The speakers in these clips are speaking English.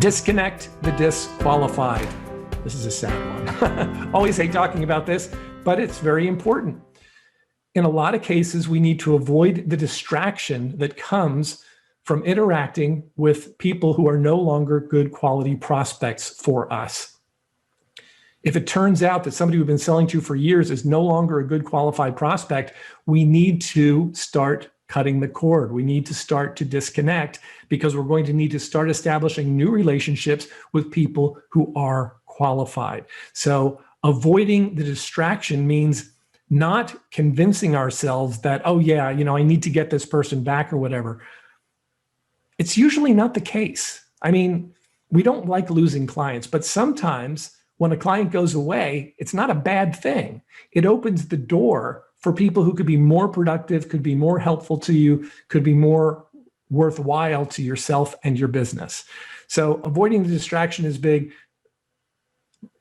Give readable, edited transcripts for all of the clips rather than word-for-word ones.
Disconnect the disqualified. This is a sad one. Always hate talking about this, but it's very important. In a lot of cases, we need to avoid the distraction that comes from interacting with people who are no longer good quality prospects for us. If it turns out that somebody we've been selling to for years is no longer a good qualified prospect, we need to start cutting the cord. We need to start to disconnect, because we're going to need to start establishing new relationships with people who are qualified. So avoiding the distraction means not convincing ourselves that, oh yeah, I need to get this person back or whatever. It's usually not the case. I mean, we don't like losing clients, but sometimes when a client goes away, it's not a bad thing. It opens the door for people who could be more productive, could be more helpful to you, could be more worthwhile to yourself and your business. So avoiding the distraction is big.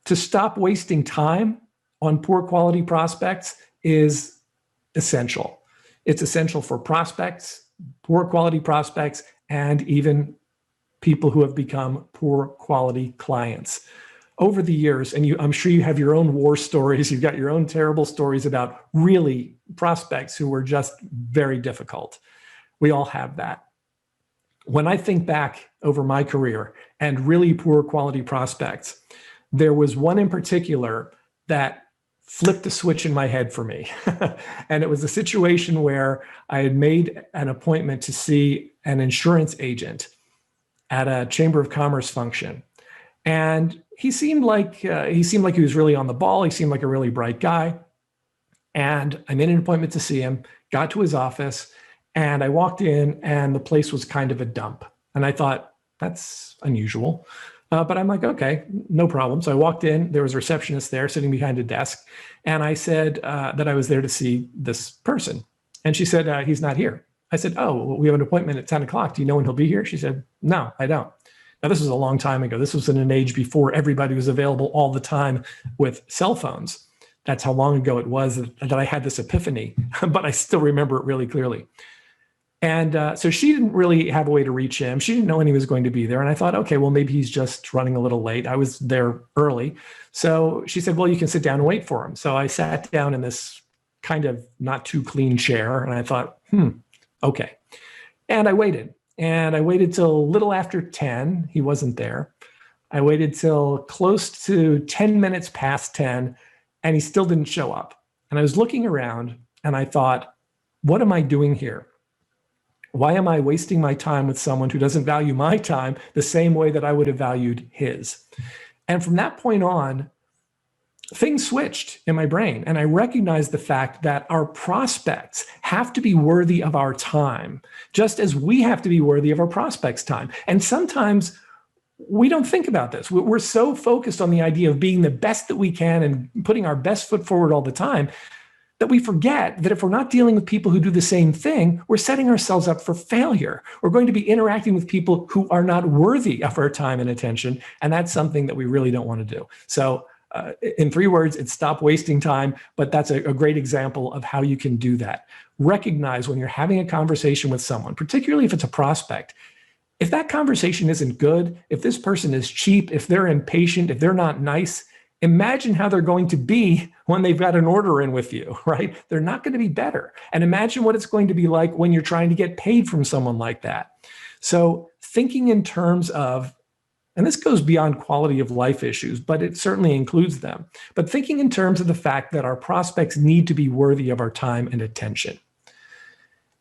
To stop wasting time on poor quality prospects is essential. It's essential for prospects, poor quality prospects, and even people who have become poor quality clients. Over the years, and I'm sure you have your own war stories, you've got your own terrible stories about really prospects who were just very difficult. We all have that. When I think back over my career and really poor quality prospects, there was one in particular that flipped a switch in my head for me. And it was a situation where I had made an appointment to see an insurance agent at a Chamber of Commerce function. And he seemed like he was really on the ball. He seemed like a really bright guy. And I made an appointment to see him, got to his office, and I walked in and the place was kind of a dump. And I thought, that's unusual. But I'm like, okay, no problem. So I walked in, there was a receptionist there sitting behind a desk. And I said that I was there to see this person. And she said, he's not here. I said, oh, we have an appointment at 10 o'clock. Do you know when he'll be here? She said, no, I don't. Now, this was a long time ago. This was in an age before everybody was available all the time with cell phones. That's how long ago it was that I had this epiphany, but I still remember it really clearly. And so she didn't really have a way to reach him. She didn't know when he was going to be there. And I thought, okay, well, maybe he's just running a little late. I was there early. So she said, well, you can sit down and wait for him. So I sat down in this kind of not too clean chair. And I thought, okay. And I waited. And I waited till a little after 10. He wasn't there. I waited till close to 10 minutes past 10, and he still didn't show up. And I was looking around and I thought, what am I doing here? Why am I wasting my time with someone who doesn't value my time the same way that I would have valued his? And from that point on, things switched in my brain. And I recognized the fact that our prospects have to be worthy of our time, just as we have to be worthy of our prospects' time. And sometimes we don't think about this. We're so focused on the idea of being the best that we can and putting our best foot forward all the time that we forget that if we're not dealing with people who do the same thing, we're setting ourselves up for failure. We're going to be interacting with people who are not worthy of our time and attention. And that's something that we really don't want to do. So in 3 words, it's stop wasting time, but that's a great example of how you can do that. Recognize when you're having a conversation with someone, particularly if it's a prospect, if that conversation isn't good, if this person is cheap, if they're impatient, if they're not nice, imagine how they're going to be when they've got an order in with you, right? They're not going to be better. And imagine what it's going to be like when you're trying to get paid from someone like that. So thinking in terms of, and this goes beyond quality of life issues, but it certainly includes them. But thinking in terms of the fact that our prospects need to be worthy of our time and attention.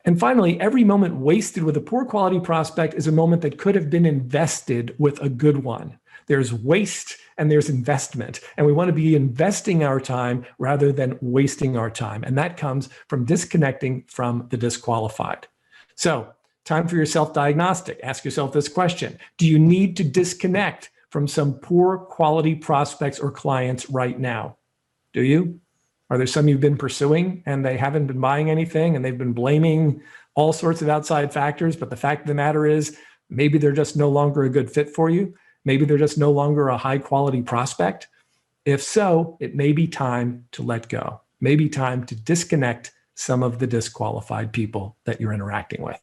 And finally, every moment wasted with a poor quality prospect is a moment that could have been invested with a good one. There's waste and there's investment. And we want to be investing our time rather than wasting our time. And that comes from disconnecting from the disqualified. So, time for your self-diagnostic. Ask yourself this question. Do you need to disconnect from some poor quality prospects or clients right now? Do you? Are there some you've been pursuing and they haven't been buying anything and they've been blaming all sorts of outside factors, but the fact of the matter is maybe they're just no longer a good fit for you? Maybe they're just no longer a high quality prospect? If so, it may be time to let go. Maybe time to disconnect some of the disqualified people that you're interacting with.